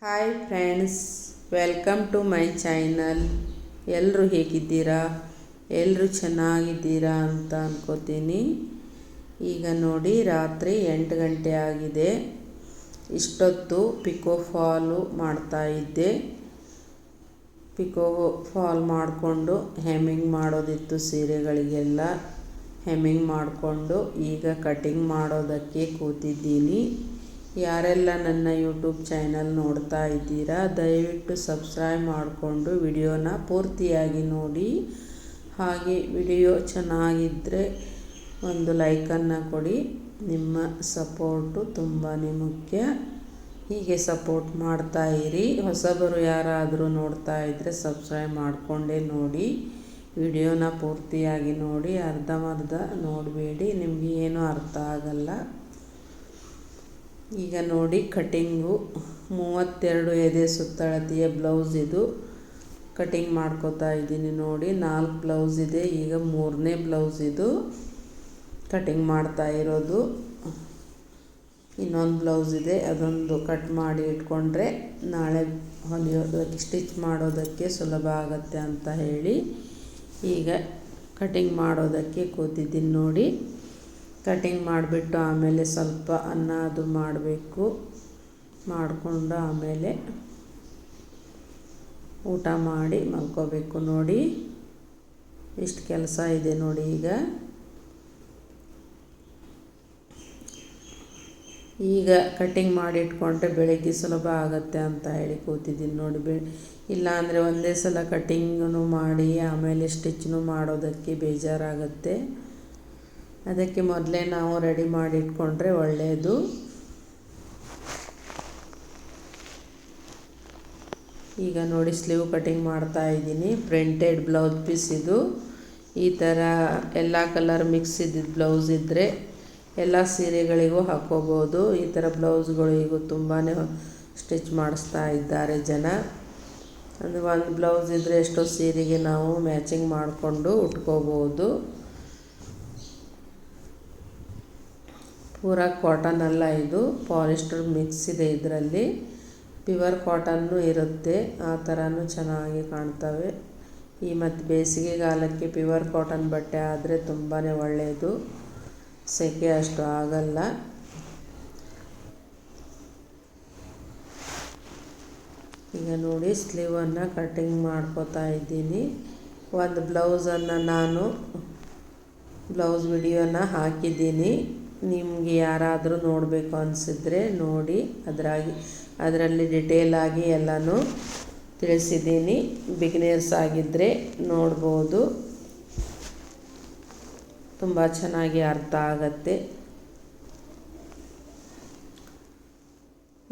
Hi friends, welcome to my channel. ಎಲ್ಲರೂ ಹೇಗಿದ್ದೀರಾ? ಎಲ್ಲರೂ ಚೆನ್ನಾಗಿದ್ದೀರಾ ಅಂತ ಅನ್ಕೋತೀನಿ. ಈಗ ನೋಡಿ, ರಾತ್ರಿ 8 ಗಂಟೆ ಆಗಿದೆ. ಇಷ್ಟೊತ್ತು ಪಿಕೋ ಫಾಲು ಮಾಡ್ತಾಯಿದ್ದೆ. ಪಿಕೋ ಫಾಲ್ ಮಾಡಿಕೊಂಡು ಹೆಮ್ಮಿಂಗ್ ಮಾಡೋದಿತ್ತು. ಸೀರೆಗಳಿಗೆಲ್ಲ ಹೆಮ್ಮಿಂಗ್ ಮಾಡಿಕೊಂಡು ಈಗ ಕಟಿಂಗ್ ಮಾಡೋದಕ್ಕೆ ಕೂತಿದ್ದೀನಿ. ಯಾರೆಲ್ಲ ನನ್ನ ಯೂಟ್ಯೂಬ್ ಚಾನಲ್ ನೋಡ್ತಾ ಇದ್ದೀರಾ, ದಯವಿಟ್ಟು ಸಬ್ಸ್ಕ್ರೈಬ್ ಮಾಡಿಕೊಂಡು ವಿಡಿಯೋನ ಪೂರ್ತಿಯಾಗಿ ನೋಡಿ. ಹಾಗೆ ವಿಡಿಯೋ ಚೆನ್ನಾಗಿದ್ದರೆ ಒಂದು ಲೈಕನ್ನು ಕೊಡಿ. ನಿಮ್ಮ ಸಪೋರ್ಟು ತುಂಬಾ ಮುಖ್ಯ. ಹೀಗೆ ಸಪೋರ್ಟ್ ಮಾಡ್ತಾ ಇರಿ. ಹೊಸಬರು ಯಾರಾದರೂ ನೋಡ್ತಾ ಇದ್ದರೆ ಸಬ್ಸ್ಕ್ರೈಬ್ ಮಾಡಿಕೊಂಡೇ ನೋಡಿ. ವಿಡಿಯೋನ ಪೂರ್ತಿಯಾಗಿ ನೋಡಿ, ಅರ್ಧಂಬರ್ಧ ನೋಡಬೇಡಿ, ನಿಮಗೆ ಏನೂ ಅರ್ಥ ಆಗಲ್ಲ. ಈಗ ನೋಡಿ, ಕಟಿಂಗು 32 ಎದೆ ಸುತ್ತಳತೆಯ ಬ್ಲೌಸ್ ಇದು. ಕಟಿಂಗ್ ಮಾಡ್ಕೋತಾ ಇದ್ದೀನಿ ನೋಡಿ. 4 ಬ್ಲೌಸ್ ಇದೆ. ಈಗ 3ನೇ ಬ್ಲೌಸ್ ಇದು ಕಟಿಂಗ್ ಮಾಡ್ತಾ ಇರೋದು. ಇನ್ನೊಂದು ಬ್ಲೌಸ್ ಇದೆ, ಅದೊಂದು ಕಟ್ ಮಾಡಿ ಇಟ್ಕೊಂಡ್ರೆ ನಾಳೆ ಹೊಲಿಯೋದಕ್ಕೆ ಸ್ಟಿಚ್ ಮಾಡೋದಕ್ಕೆ ಸುಲಭ ಆಗುತ್ತೆ ಅಂತ ಹೇಳಿ ಈಗ ಕಟಿಂಗ್ ಮಾಡೋದಕ್ಕೆ ಕೂತಿದ್ದೀನಿ ನೋಡಿ. ಕಟಿಂಗ್ ಮಾಡಿಬಿಟ್ಟು ಆಮೇಲೆ ಸ್ವಲ್ಪ ಅನ್ನ ಅದು ಮಾಡಬೇಕು. ಮಾಡಿಕೊಂಡು ಆಮೇಲೆ ಊಟ ಮಾಡಿ ಮಲ್ಕೋಬೇಕು ನೋಡಿ. ಇಷ್ಟು ಕೆಲಸ ಇದೆ ನೋಡಿ. ಈಗ ಕಟಿಂಗ್ ಮಾಡಿ ಇಟ್ಕೊಂಡ್ರೆ ಬೆಳಗ್ಗೆ ಸುಲಭ ಆಗುತ್ತೆ ಅಂತ ಹೇಳಿ ಕೂತಿದ್ದೀನಿ ನೋಡಿ. ಇಲ್ಲಾಂದರೆ ಒಂದೇ ಸಲ ಕಟಿಂಗನ್ನು ಮಾಡಿ ಆಮೇಲೆ ಸ್ಟಿಚ್ನು ಮಾಡೋದಕ್ಕೆ ಬೇಜಾರಾಗುತ್ತೆ. ಅದಕ್ಕೆ ಮೊದಲೇ ನಾವು ರೆಡಿ ಮಾಡಿ ಇಟ್ಕೊಂಡ್ರೆ ಒಳ್ಳೆಯದು. ಈಗ ನೋಡಿ, ಸ್ಲೀವ್ ಕಟಿಂಗ್ ಮಾಡ್ತಾ ಇದ್ದೀನಿ. ಪ್ರಿಂಟೆಡ್ ಬ್ಲೌಸ್ ಪೀಸ್ ಇದು. ಈ ಥರ ಎಲ್ಲ ಕಲರ್ ಮಿಕ್ಸ್ ಇದ್ದಿದ್ದು ಬ್ಲೌಸ್ ಇದ್ದರೆ ಎಲ್ಲ ಸೀರೆಗಳಿಗೂ ಹಾಕ್ಕೋಬೋದು. ಈ ಥರ ಬ್ಲೌಸ್ಗಳಿಗೂ ತುಂಬಾ ಸ್ಟಿಚ್ ಮಾಡಿಸ್ತಾ ಇದ್ದಾರೆ ಜನ. ಅಂದರೆ ಒಂದು ಬ್ಲೌಸ್ ಇದ್ದರೆ ಎಷ್ಟೋ ಸೀರೆಗೆ ನಾವು ಮ್ಯಾಚಿಂಗ್ ಮಾಡಿಕೊಂಡು ಉಟ್ಕೋಬೋದು. ಪೂರಾ ಕಾಟನ್ ಅಲ್ಲ ಇದು, ಪಾಲಿಸ್ಟರ್ ಮಿಕ್ಸ್ ಇದೆ ಇದರಲ್ಲಿ. ಪ್ಯೂರ್ ಕಾಟನ್ನು ಇರುತ್ತೆ, ಆ ಥರನೂ ಚೆನ್ನಾಗಿ ಕಾಣ್ತವೆ. ಈ ಮತ್ತು ಬೇಸಿಗೆಗಾಲಕ್ಕೆ ಪ್ಯೂರ್ ಕಾಟನ್ ಬಟ್ಟೆ ಆದರೆ ತುಂಬಾ ಒಳ್ಳೆಯದು, ಸೆಕೆ ಅಷ್ಟು ಆಗಲ್ಲ. ಈಗ ನೋಡಿ, ಸ್ಲೀವನ್ನು ಕಟಿಂಗ್ ಮಾಡ್ಕೋತಾ ಇದ್ದೀನಿ. ಒಂದು ಬ್ಲೌಸನ್ನು ನಾನು ಬ್ಲೌಸ್ ವಿಡಿಯೋನ ಹಾಕಿದ್ದೀನಿ. ನಿಮಗೆ ಯಾರಾದರೂ ನೋಡಬೇಕು ಅನಿಸಿದ್ರೆ ನೋಡಿ. ಅದರಲ್ಲಿ ಡಿಟೇಲಾಗಿ ಎಲ್ಲನೂ ತಿಳಿಸಿದ್ದೀನಿ. ಬಿಗಿನರ್ಸ್ ಆಗಿದ್ದರೆ ನೋಡ್ಬೋದು, ತುಂಬ ಚೆನ್ನಾಗಿ ಅರ್ಥ ಆಗತ್ತೆ.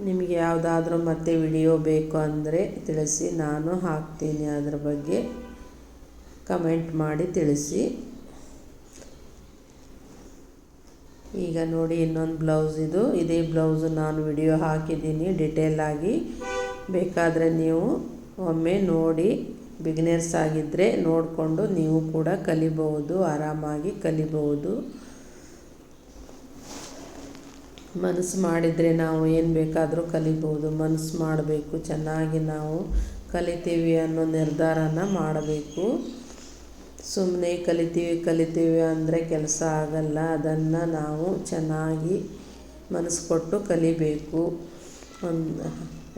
ನಿಮಗೆ ಯಾವುದಾದ್ರೂ ಮತ್ತೆ ವಿಡಿಯೋ ಬೇಕು ಅಂದರೆ ತಿಳಿಸಿ, ನಾನು ಹಾಕ್ತೀನಿ. ಅದರ ಬಗ್ಗೆ ಕಮೆಂಟ್ ಮಾಡಿ ತಿಳಿಸಿ. ಈಗ ನೋಡಿ, ಇನ್ನೊಂದು ಬ್ಲೌಸ್ ಇದು. ಇದೇ ಬ್ಲೌಸು ನಾನು ವಿಡಿಯೋ ಹಾಕಿದ್ದೀನಿ ಡಿಟೇಲಾಗಿ. ಬೇಕಾದರೆ ನೀವು ಒಮ್ಮೆ ನೋಡಿ. ಬಿಗಿನರ್ಸ್ ಆಗಿದ್ದರೆ ನೋಡಿಕೊಂಡು ನೀವು ಕೂಡ ಕಲಿಬಹುದು, ಆರಾಮಾಗಿ ಕಲಿಬಹುದು. ಮನಸ್ಸು ಮಾಡಿದರೆ ನಾವು ಏನು ಬೇಕಾದರೂ ಕಲಿಬಹುದು. ಮನಸ್ಸು ಮಾಡಬೇಕು, ಚೆನ್ನಾಗಿ ನಾವು ಕಲಿತೀವಿ ಅನ್ನೋ ನಿರ್ಧಾರನ ಮಾಡಬೇಕು. ಸುಮ್ಮನೆ ಕಲಿತೀವಿ ಅಂದರೆ ಕೆಲಸ ಆಗಲ್ಲ. ಅದನ್ನು ನಾವು ಚೆನ್ನಾಗಿ ಮನಸ್ಸು ಕೊಟ್ಟು ಕಲಿಬೇಕು.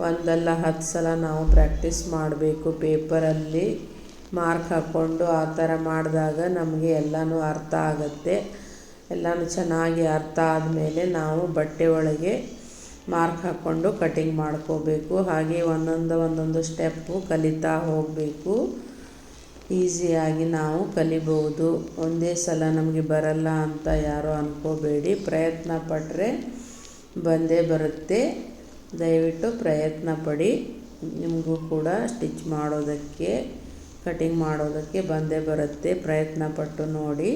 ಒಂದಲ್ಲ 10 ಸಲ ನಾವು ಪ್ರಾಕ್ಟೀಸ್ ಮಾಡಬೇಕು. ಪೇಪರಲ್ಲಿ ಮಾರ್ಕ್ ಹಾಕ್ಕೊಂಡು ಆ ಥರ ಮಾಡಿದಾಗ ನಮಗೆ ಎಲ್ಲನೂ ಅರ್ಥ ಆಗುತ್ತೆ. ಎಲ್ಲನೂ ಚೆನ್ನಾಗಿ ಅರ್ಥ ಆದಮೇಲೆ ನಾವು ಬಟ್ಟೆ ಒಳಗೆ ಮಾರ್ಕ್ ಹಾಕ್ಕೊಂಡು ಕಟಿಂಗ್ ಮಾಡ್ಕೋಬೇಕು. ಹಾಗೆ ಒಂದೊಂದು ಸ್ಟೆಪ್ಪು ಕಲಿತಾ ಹೋಗಬೇಕು. ಈಸಿಯಾಗಿ ನಾವು ಕಲಿಬೋದು. ಒಂದೇ ಸಲ ನಮಗೆ ಬರಲ್ಲ ಅಂತ ಯಾರೂ ಅಂದ್ಕೋಬೇಡಿ. ಪ್ರಯತ್ನ ಪಟ್ಟರೆ ಬಂದೇ ಬರುತ್ತೆ. ದಯವಿಟ್ಟು ಪ್ರಯತ್ನ ಪಡಿ. ನಿಮಗೂ ಕೂಡ ಸ್ಟಿಚ್ ಮಾಡೋದಕ್ಕೆ, ಕಟಿಂಗ್ ಮಾಡೋದಕ್ಕೆ ಬಂದೇ ಬರುತ್ತೆ. ಪ್ರಯತ್ನ ಪಟ್ಟು ನೋಡಿ.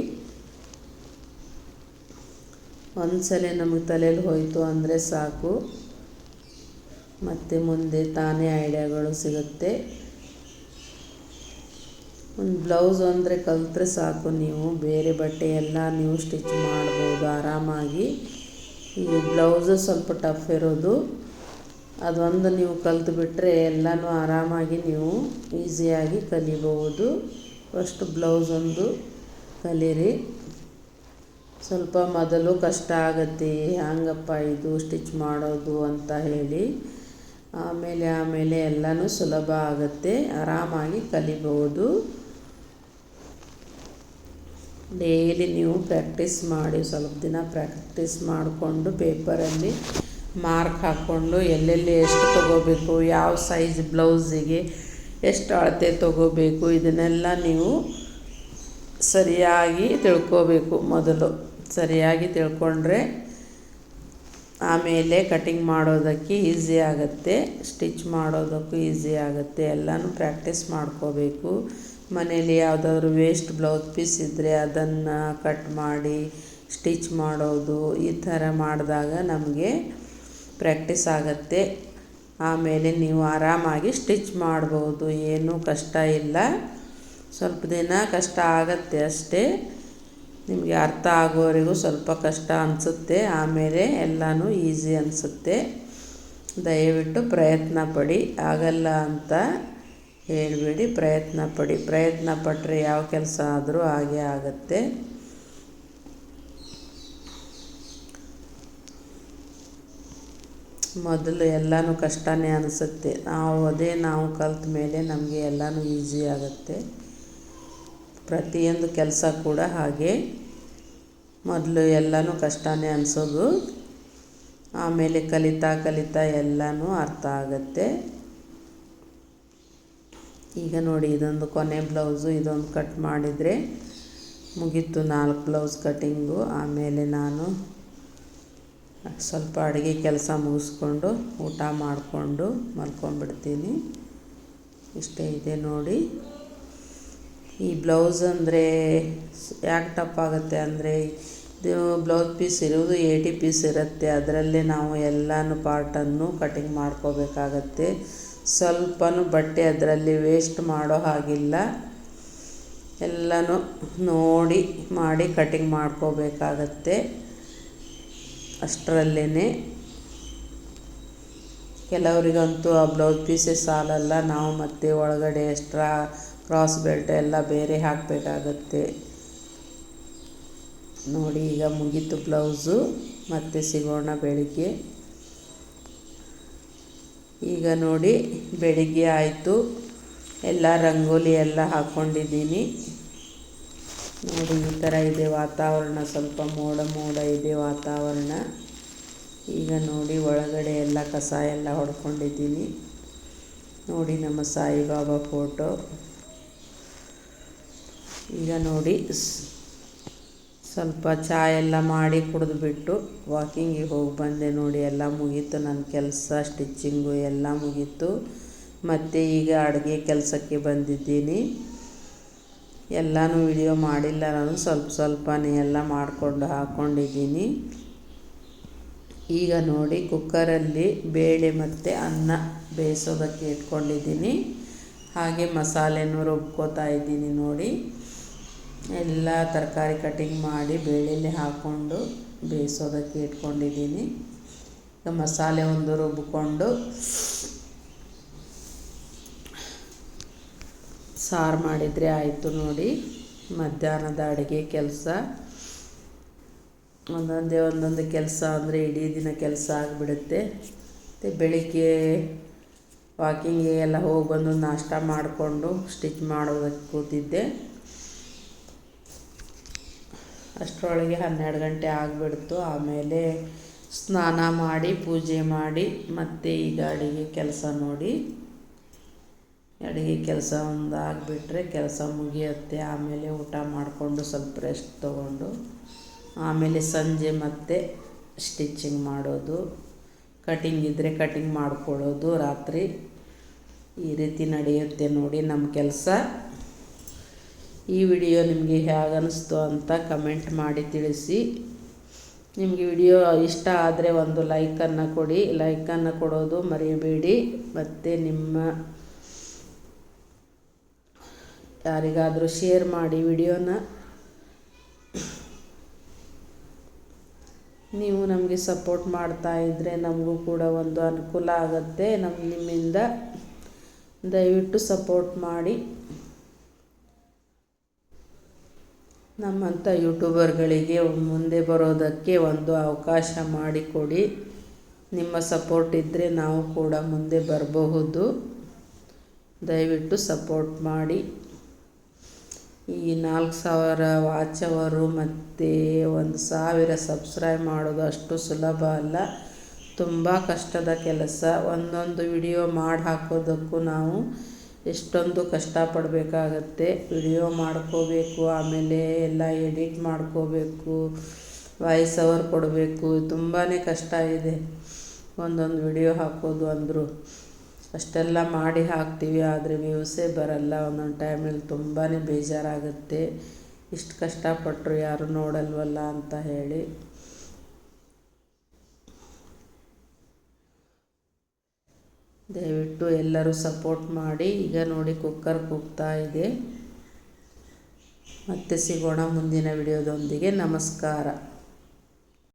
ಒಂದು ಸಲ ನಮಗೆ ತಲೆಯಲ್ಲಿ ಹೋಯಿತು ಅಂದರೆ ಸಾಕು, ಮತ್ತು ಮುಂದೆ ತಾನೇ ಐಡಿಯಾಗಳು ಸಿಗುತ್ತೆ. ಒಂದು ಬ್ಲೌಸ್ ಅಂದರೆ ಕಲಿತ್ರೆ ಸಾಕು, ನೀವು ಬೇರೆ ಬಟ್ಟೆ ಎಲ್ಲ ನೀವು ಸ್ಟಿಚ್ ಮಾಡ್ಬೋದು ಆರಾಮಾಗಿ. ಈ ಬ್ಲೌಸು ಸ್ವಲ್ಪ ಟಫ್ ಇರೋದು. ಅದೊಂದು ನೀವು ಕಲಿತ್ಬಿಟ್ರೆ ಎಲ್ಲನೂ ಆರಾಮಾಗಿ ನೀವು ಈಸಿಯಾಗಿ ಕಲಿಬಹುದು. ಫಸ್ಟ್ ಬ್ಲೌಸ್ ಒಂದು ಕಲೀರಿ. ಸ್ವಲ್ಪ ಮೊದಲು ಕಷ್ಟ ಆಗತ್ತೆ, ಹಂಗಪ್ಪ ಇದು ಸ್ಟಿಚ್ ಮಾಡೋದು ಅಂತ ಹೇಳಿ. ಆಮೇಲೆ ಎಲ್ಲನೂ ಸುಲಭ ಆಗುತ್ತೆ, ಆರಾಮಾಗಿ ಕಲಿಬಹುದು. ಡೈಲಿ ನೀವು ಪ್ರಾಕ್ಟೀಸ್ ಮಾಡಿ, ಸ್ವಲ್ಪ ದಿನ ಪ್ರಾಕ್ಟೀಸ್ ಮಾಡಿಕೊಂಡು ಪೇಪರಲ್ಲಿ ಮಾರ್ಕ್ ಹಾಕ್ಕೊಂಡು ಎಲ್ಲೆಲ್ಲಿ ಎಷ್ಟು ತೊಗೋಬೇಕು, ಯಾವ ಸೈಜ್ ಬ್ಲೌಸಿಗೆ ಎಷ್ಟು ಅಳತೆ ತೊಗೋಬೇಕು, ಇದನ್ನೆಲ್ಲ ನೀವು ಸರಿಯಾಗಿ ತಿಳ್ಕೋಬೇಕು. ಮೊದಲು ಸರಿಯಾಗಿ ತಿಳ್ಕೊಂಡ್ರೆ ಆಮೇಲೆ ಕಟಿಂಗ್ ಮಾಡೋದಕ್ಕೆ ಈಸಿ ಆಗುತ್ತೆ, ಸ್ಟಿಚ್ ಮಾಡೋದಕ್ಕೂ ಈಸಿ ಆಗುತ್ತೆ. ಎಲ್ಲನೂ ಪ್ರಾಕ್ಟೀಸ್ ಮಾಡ್ಕೋಬೇಕು. ಮನೇಲಿ ಯಾವುದಾದ್ರು ವೇಸ್ಟ್ ಬ್ಲೌಸ್ ಪೀಸ್ ಇದ್ದರೆ ಅದನ್ನು ಕಟ್ ಮಾಡಿ ಸ್ಟಿಚ್ ಮಾಡೋದು, ಈ ಥರ ಮಾಡಿದಾಗ ನಮಗೆ ಪ್ರಾಕ್ಟೀಸ್ ಆಗುತ್ತೆ. ಆಮೇಲೆ ನೀವು ಆರಾಮಾಗಿ ಸ್ಟಿಚ್ ಮಾಡ್ಬೋದು, ಏನೂ ಕಷ್ಟ ಇಲ್ಲ. ಸ್ವಲ್ಪ ದಿನ ಕಷ್ಟ ಆಗತ್ತೆ ಅಷ್ಟೇ, ನಿಮಗೆ ಅರ್ಥ ಆಗೋವರೆಗೂ ಸ್ವಲ್ಪ ಕಷ್ಟ ಅನಿಸುತ್ತೆ, ಆಮೇಲೆ ಎಲ್ಲನೂ ಈಸಿ ಅನಿಸುತ್ತೆ. ದಯವಿಟ್ಟು ಪ್ರಯತ್ನ ಪಡಿ, ಆಗಲ್ಲ ಅಂತ ಹೇಳಬೇಡಿ, ಪ್ರಯತ್ನ ಪಟ್ಟರೆ ಯಾವ ಕೆಲಸ ಆದರೂ ಹಾಗೇ ಆಗುತ್ತೆ. ಮೊದಲು ಎಲ್ಲನೂ ಕಷ್ಟನೇ ಅನಿಸುತ್ತೆ, ನಾವು ಕಲ್ತ ಮೇಲೆ ನಮಗೆ ಎಲ್ಲನೂ ಈಸಿ ಆಗುತ್ತೆ. ಪ್ರತಿಯೊಂದು ಕೆಲಸ ಕೂಡ ಹಾಗೆ, ಮೊದಲು ಎಲ್ಲನೂ ಕಷ್ಟನೇ ಅನಿಸೋದು, ಆಮೇಲೆ ಕಲಿತಾ ಎಲ್ಲನೂ ಅರ್ಥ ಆಗುತ್ತೆ. ಈಗ ನೋಡಿ, ಇದೊಂದು ಕೊನೆ ಬ್ಲೌಸು, ಇದೊಂದು ಕಟ್ ಮಾಡಿದರೆ ಮುಗೀತು 4 ಬ್ಲೌಸ್ ಕಟಿಂಗು. ಆಮೇಲೆ ನಾನು ಸ್ವಲ್ಪ ಅಡುಗೆ ಕೆಲಸ ಮುಗಿಸ್ಕೊಂಡು ಊಟ ಮಾಡಿಕೊಂಡು ಮಲ್ಕೊಂಡ್ಬಿಡ್ತೀನಿ. ಇಷ್ಟೇ ಇದೆ ನೋಡಿ. ಈ ಬ್ಲೌಸ್ ಅಂದರೆ ಯಾಕೆ ಟಫಾಗುತ್ತೆ ಅಂದರೆ, ಇದು ಬ್ಲೌಸ್ ಪೀಸ್ ಇರೋದು 80 ಪೀಸ್ ಇರುತ್ತೆ, ಅದರಲ್ಲೇ ನಾವು ಎಲ್ಲನೂ ಪಾರ್ಟನ್ನು ಕಟಿಂಗ್ ಮಾಡ್ಕೋಬೇಕಾಗತ್ತೆ. ಸ್ವಲ್ಪನೂ ಬಟ್ಟೆ ಅದರಲ್ಲಿ ವೇಸ್ಟ್ ಮಾಡೋ ಹಾಗಿಲ್ಲ, ಎಲ್ಲನೂ ನೋಡಿ ಮಾಡಿ ಕಟಿಂಗ್ ಮಾಡ್ಕೋಬೇಕಾಗತ್ತೆ. ಅಷ್ಟರಲ್ಲೇ ಕೆಲವರಿಗಂತೂ ಆ ಬ್ಲೌಸ್ ಪೀಸೇ ಸಾಲಲ್ಲ, ನಾವು ಮತ್ತೆ ಒಳಗಡೆ ಎಕ್ಸ್ಟ್ರಾ ಕ್ರಾಸ್ ಬೆಲ್ಟ್ ಎಲ್ಲ ಬೇರೆ ಹಾಕಬೇಕಾಗತ್ತೆ. ನೋಡಿ, ಈಗ ಮುಗೀತು ಬ್ಲೌಸು, ಮತ್ತೆ ಸಿಗೋಣ ಬೆಳಿಗ್ಗೆ. ಈಗ ನೋಡಿ, ಬೆಳಿಗ್ಗೆ ಆಯಿತು, ಎಲ್ಲ ರಂಗೋಲಿ ಎಲ್ಲ ಹಾಕ್ಕೊಂಡಿದ್ದೀನಿ. ನೋಡಿ, ಈ ಥರ ಇದೆ ವಾತಾವರಣ, ಸ್ವಲ್ಪ ಮೋಡ ಇದೆ ವಾತಾವರಣ. ಈಗ ನೋಡಿ, ಒಳಗಡೆ ಎಲ್ಲ ಕಸ ಎಲ್ಲ ಹೊಡ್ಕೊಂಡಿದ್ದೀನಿ. ನೋಡಿ, ನಮ್ಮ ಸಾಯಿಬಾಬಾ ಫೋಟೋ. ಈಗ ನೋಡಿ, ಸ್ವಲ್ಪ ಚಹಾ ಎಲ್ಲ ಮಾಡಿ ಕುಡಿದ್ಬಿಟ್ಟು ವಾಕಿಂಗಿಗೆ ಹೋಗಿ ಬಂದೆ. ನೋಡಿ, ಎಲ್ಲ ಮುಗೀತು ನನ್ನ ಕೆಲಸ, ಸ್ಟಿಚ್ಚಿಂಗು ಎಲ್ಲ ಮುಗೀತು. ಮತ್ತು ಈಗ ಅಡುಗೆ ಕೆಲಸಕ್ಕೆ ಬಂದಿದ್ದೀನಿ. ಎಲ್ಲನೂ ವಿಡಿಯೋ ಮಾಡಿಲ್ಲ ನಾನು, ಸ್ವಲ್ಪನೇ ಎಲ್ಲ ಮಾಡಿಕೊಂಡು ಹಾಕ್ಕೊಂಡಿದ್ದೀನಿ. ಈಗ ನೋಡಿ, ಕುಕ್ಕರಲ್ಲಿ ಬೇಳೆ ಮತ್ತು ಅನ್ನ ಬೇಯಿಸೋದಕ್ಕೆ ಇಟ್ಕೊಂಡಿದ್ದೀನಿ. ಹಾಗೆ ಮಸಾಲೆನೂ ರುಬ್ಕೋತಾ ಇದ್ದೀನಿ. ನೋಡಿ, ಎಲ್ಲ ತರಕಾರಿ ಕಟಿಂಗ್ ಮಾಡಿ ಬೇಳೆಯಲ್ಲಿ ಹಾಕ್ಕೊಂಡು ಬೇಯಿಸೋದಕ್ಕೆ ಇಟ್ಕೊಂಡಿದ್ದೀನಿ. ಈಗ ಮಸಾಲೆ ಒಂದು ರುಬ್ಕೊಂಡು ಸಾರು ಮಾಡಿದರೆ ಆಯಿತು. ನೋಡಿ, ಮಧ್ಯಾಹ್ನದ ಅಡುಗೆ ಕೆಲಸ, ಒಂದೊಂದೇ ಕೆಲಸ ಅಂದರೆ ಇಡೀ ದಿನ ಕೆಲಸ ಆಗಿಬಿಡುತ್ತೆ. ಮತ್ತು ಬೆಳಿಗ್ಗೆ ವಾಕಿಂಗಿಗೆ ಎಲ್ಲ ಹೋಗಿ ಬಂದು ನಾಷ್ಟ ಮಾಡಿಕೊಂಡು ಸ್ಟಿಚ್ ಮಾಡೋದಕ್ಕೆ ಕೂತಿದ್ದೆ. ಅಷ್ಟರೊಳಗೆ 12 ಗಂಟೆ ಆಗಿಬಿಡ್ತು. ಆಮೇಲೆ ಸ್ನಾನ ಮಾಡಿ ಪೂಜೆ ಮಾಡಿ ಮತ್ತೆ ಈಗ ಅಡುಗೆ ಕೆಲಸ. ನೋಡಿ, ಅಡುಗೆ ಕೆಲಸ ಒಂದು ಆಗಿಬಿಟ್ರೆ ಕೆಲಸ ಮುಗಿಯುತ್ತೆ. ಆಮೇಲೆ ಊಟ ಮಾಡಿಕೊಂಡು ಸ್ವಲ್ಪ ರೆಸ್ಟ್ ತೊಗೊಂಡು ಆಮೇಲೆ ಸಂಜೆ ಮತ್ತೆ ಸ್ಟಿಚ್ಚಿಂಗ್ ಮಾಡೋದು, ಕಟಿಂಗ್ ಇದ್ದರೆ ಕಟಿಂಗ್ ಮಾಡ್ಕೊಳ್ಳೋದು ರಾತ್ರಿ. ಈ ರೀತಿ ನಡೆಯುತ್ತೆ ನೋಡಿ ನಮ್ಮ ಕೆಲಸ. ಈ ವಿಡಿಯೋ ನಿಮಗೆ ಹೇಗೆ ಅನ್ನಿಸ್ತು ಅಂತ ಕಮೆಂಟ್ ಮಾಡಿ ತಿಳಿಸಿ. ನಿಮಗೆ ವಿಡಿಯೋ ಇಷ್ಟ ಆದರೆ ಒಂದು ಲೈಕನ್ನು ಕೊಡಿ, ಲೈಕನ್ನು ಕೊಡೋದು ಮರೆಯಬೇಡಿ. ಮತ್ತು ನಿಮ್ಮ ಯಾರಿಗಾದರೂ ಶೇರ್ ಮಾಡಿ ವಿಡಿಯೋನ. ನೀವು ನಮಗೆ ಸಪೋರ್ಟ್ ಮಾಡ್ತಾ ಇದ್ದರೆ ನಮಗೂ ಕೂಡ ಒಂದು ಅನುಕೂಲ ಆಗುತ್ತೆ. ನಿಮ್ಮಿಂದ ದಯವಿಟ್ಟು ಸಪೋರ್ಟ್ ಮಾಡಿ. ನಮ್ಮಂಥ ಯೂಟ್ಯೂಬರ್ಗಳಿಗೆ ಮುಂದೆ ಬರೋದಕ್ಕೆ ಒಂದು ಅವಕಾಶ ಮಾಡಿಕೊಡಿ. ನಿಮ್ಮ ಸಪೋರ್ಟ್ ಇದ್ದರೆ ನಾವು ಕೂಡ ಮುಂದೆ ಬರಬಹುದು. ದಯವಿಟ್ಟು ಸಪೋರ್ಟ್ ಮಾಡಿ. ಈ 4000 ವಾಚ್ ಅವರು ಮತ್ತು 1000 ಸಬ್ಸ್ಕ್ರೈಬ್ ಮಾಡೋದು ಅಷ್ಟು ಸುಲಭ ಅಲ್ಲ, ತುಂಬ ಕಷ್ಟದ ಕೆಲಸ. ಒಂದೊಂದು ವಿಡಿಯೋ ಮಾಡಿ ಹಾಕೋದಕ್ಕೂ ನಾವು ಎಷ್ಟೊಂದು ಕಷ್ಟಪಡಬೇಕಾಗತ್ತೆ. ವಿಡಿಯೋ ಮಾಡ್ಕೋಬೇಕು, ಆಮೇಲೆ ಎಲ್ಲ ಎಡಿಟ್ ಮಾಡ್ಕೋಬೇಕು, ವಾಯ್ಸ್ ಓವರ್ ಕೊಡಬೇಕು, ತುಂಬಾ ಕಷ್ಟ ಇದೆ ಒಂದೊಂದು ವಿಡಿಯೋ ಹಾಕೋದು ಅಂದರೂ. ಅಷ್ಟೆಲ್ಲ ಮಾಡಿ ಹಾಕ್ತೀವಿ, ಆದರೆ ವ್ಯೂಸೇ ಬರಲ್ಲ. ಒಂದೊಂದು ಟೈಮಲ್ಲಿ ತುಂಬಾ ಬೇಜಾರಾಗುತ್ತೆ, ಇಷ್ಟು ಕಷ್ಟಪಟ್ಟರು ಯಾರು ನೋಡಲ್ವಲ್ಲ ಅಂತ ಹೇಳಿ. ದಯವಿಟ್ಟು ಎಲ್ಲರೂ ಸಪೋರ್ಟ್ ಮಾಡಿ. ಈಗ ನೋಡಿ ಕುಕ್ಕರ್ ಕೂಗ್ತಾ ಇದೆ. ಮತ್ತೆ ಸಿಗೋಣ ಮುಂದಿನ ವಿಡಿಯೋದೊಂದಿಗೆ. ನಮಸ್ಕಾರ.